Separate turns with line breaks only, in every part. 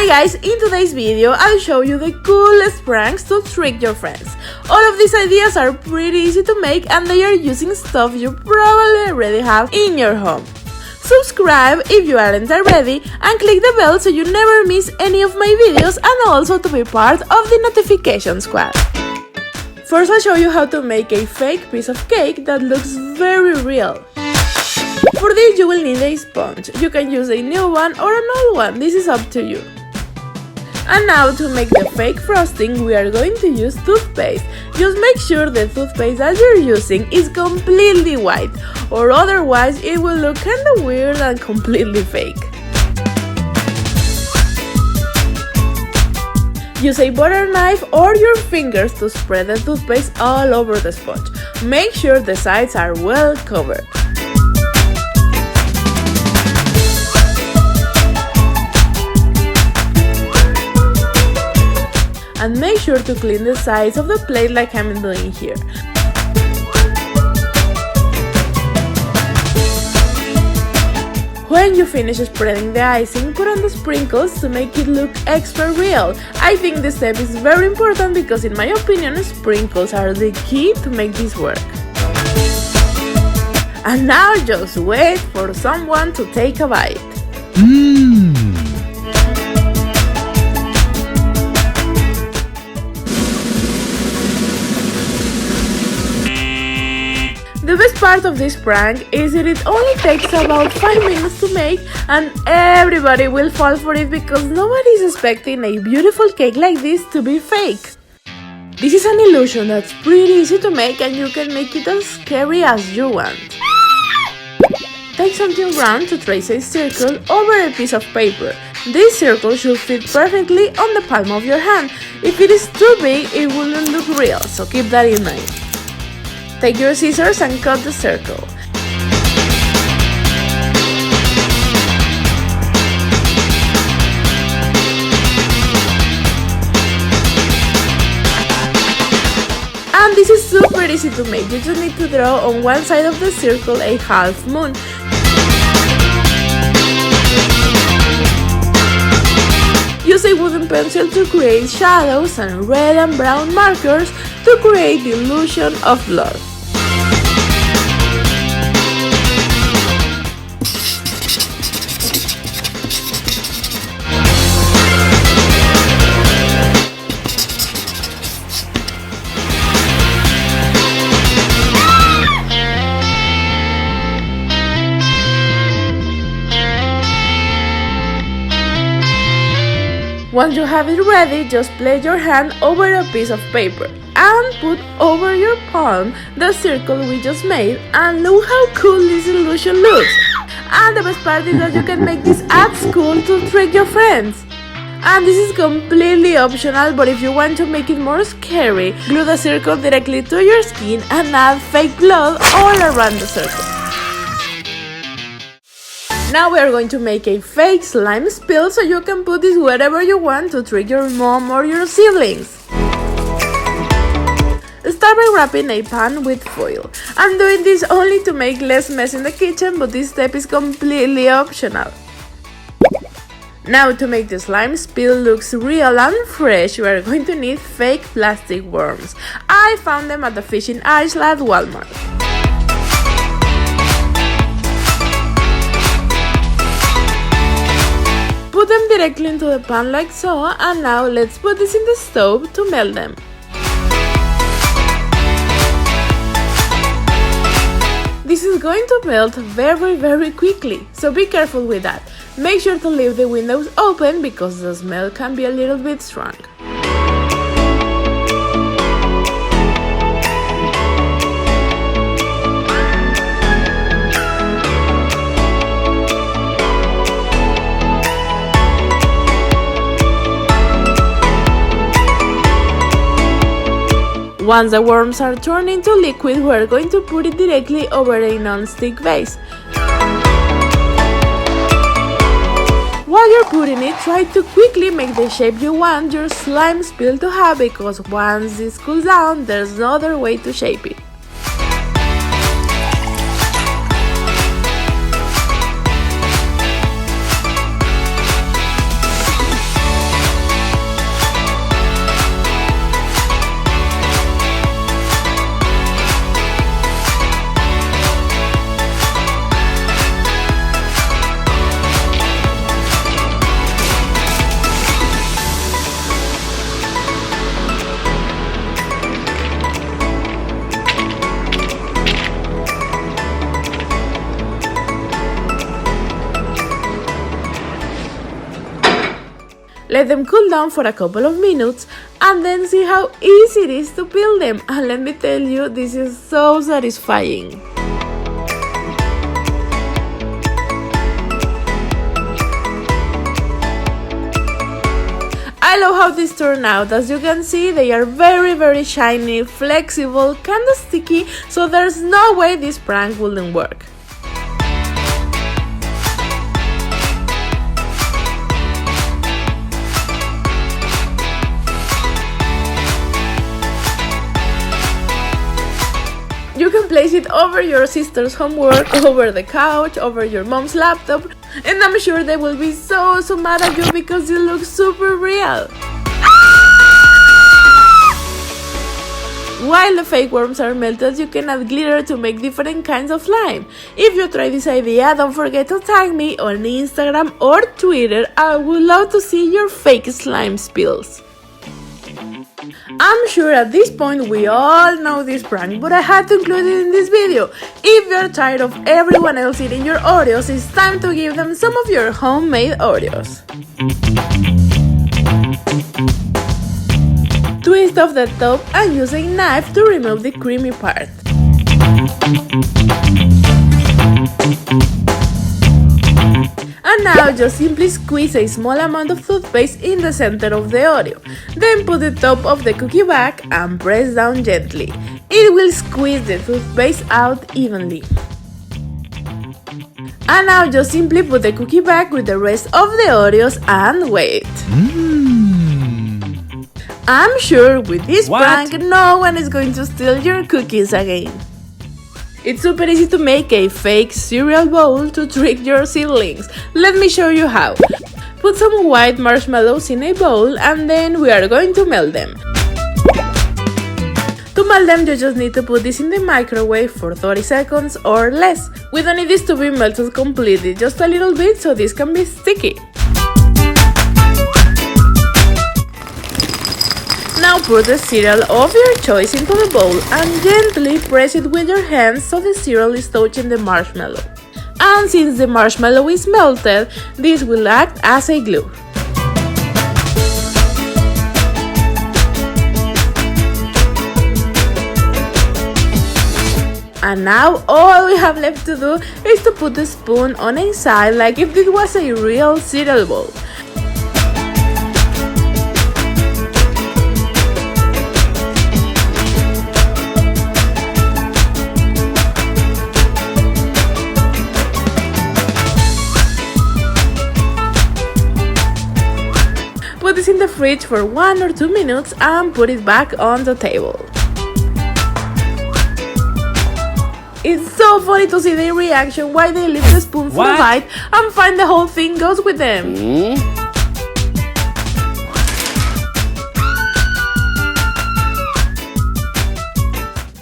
guys, in today's video I'll show you the coolest pranks to trick your friends. All of these ideas are pretty easy to make and they are using stuff you probably already have in your home. Subscribe if you aren't already and click the bell so you never miss any of my videos and also to be part of the notification squad. First I'll show you how to make a fake piece of cake that looks very real. For this you will need a sponge. You can use a new one or an old one, this is up to you. And now to make the fake frosting we are going to use toothpaste. Just make sure the toothpaste that you're using is completely white, or otherwise it will look kinda weird and completely fake. Use a butter knife or your fingers to spread the toothpaste all over the sponge. Make sure the sides are well covered. And make sure to clean the sides of the plate like I'm doing here. When you finish spreading the icing, put on the sprinkles to make it look extra real. I think this step is very important because in my opinion sprinkles are the key to make this work. And now just wait for someone to take a bite. The best part of this prank is that it only takes about 5 minutes to make and everybody will fall for it because nobody is expecting a beautiful cake like this to be fake. This is an illusion that's pretty easy to make and you can make it as scary as you want. Take something round to trace a circle over a piece of paper. This circle should fit perfectly on the palm of your hand. If it is too big, it wouldn't look real, so keep that in mind. Take your scissors and cut the circle. And this is super easy to make. You just need to draw on one side of the circle a half moon. Use a wooden pencil to create shadows and red and brown markers to create the illusion of blood. Once you have it ready, just place your hand over a piece of paper and put over your palm the circle we just made, and look how cool this illusion looks. And the best part is that you can make this at school to trick your friends. And this is completely optional, but if you want to make it more scary, glue the circle directly to your skin and add fake blood all around the circle. Now we are going to make a fake slime spill so you can put this wherever you want to trick your mom or your siblings. Start by wrapping a pan with foil. I'm doing this only to make less mess in the kitchen, but this step is completely optional. Now to make the slime spill looks real and fresh, we are going to need fake plastic worms. I found them at the fishing aisle at Walmart. Put them directly into the pan like so, and now let's put this in the stove to melt them. This is going to melt very quickly, so be careful with that. Make sure to leave the windows open because the smell can be a little bit strong. Once the worms are turned into liquid, we are going to put it directly over a non-stick base. While you're putting it, try to quickly make the shape you want your slime spill to have, because once this cools down, there's no other way to shape it. Let them cool down for a couple of minutes and then see how easy it is to peel them. And let me tell you, this is so satisfying. I love how these turn out. As you can see, they are very shiny, flexible, kinda sticky, so there's no way this prank wouldn't work. You can place it over your sister's homework, over the couch, over your mom's laptop, and I'm sure they will be so mad at you because you look super real. While the fake worms are melted, you can add glitter to make different kinds of slime. If you try this idea, don't forget to tag me on Instagram or Twitter. I would love to see your fake slime spills. I'm sure at this point we all know this prank, but I had to include it in this video. If you're tired of everyone else eating your Oreos, it's time to give them some of your homemade Oreos. Twist off the top and use a knife to remove the creamy part. And now just simply squeeze a small amount of toothpaste in the center of the Oreo. Then put the top of the cookie back and press down gently. It will squeeze the toothpaste out evenly. And now just simply put the cookie back with the rest of the Oreos and wait. I'm sure with this prank, no one is going to steal your cookies again. It's super easy to make a fake cereal bowl to trick your siblings. Let me show you how. Put some white marshmallows in a bowl and then we are going to melt them. To melt them, you just need to put this in the microwave for 30 seconds or less. We don't need this to be melted completely, just a little bit so this can be sticky. Now put the cereal of your choice into the bowl and gently press it with your hands so the cereal is touching the marshmallow. And since the marshmallow is melted, this will act as a glue. And now all we have left to do is to put the spoon on a side like if it was a real cereal bowl. Put this in the fridge for 1 or 2 minutes and put it back on the table. It's so funny to see their reaction while they lift the spoon for a bite and find the whole thing goes with them.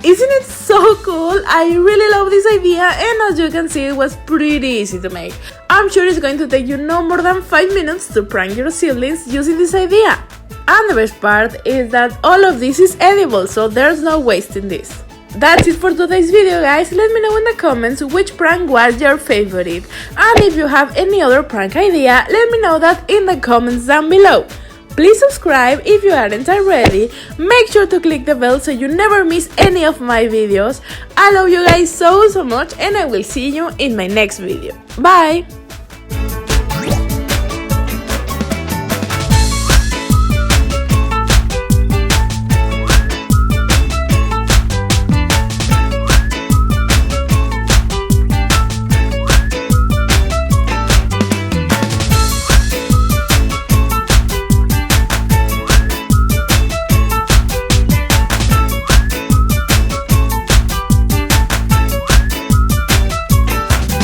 Isn't it so cool? I really love this idea, and as you can see, it was pretty easy to make. I'm sure it's going to take you no more than 5 minutes to prank your siblings using this idea. And the best part is that all of this is edible, so there's no waste in this. That's it for today's video, guys. Let me know in the comments which prank was your favorite. And if you have any other prank idea, let me know that in the comments down below. Please subscribe if you aren't already. Make sure to click the bell so you never miss any of my videos. I love you guys so much, and I will see you in my next video. Bye!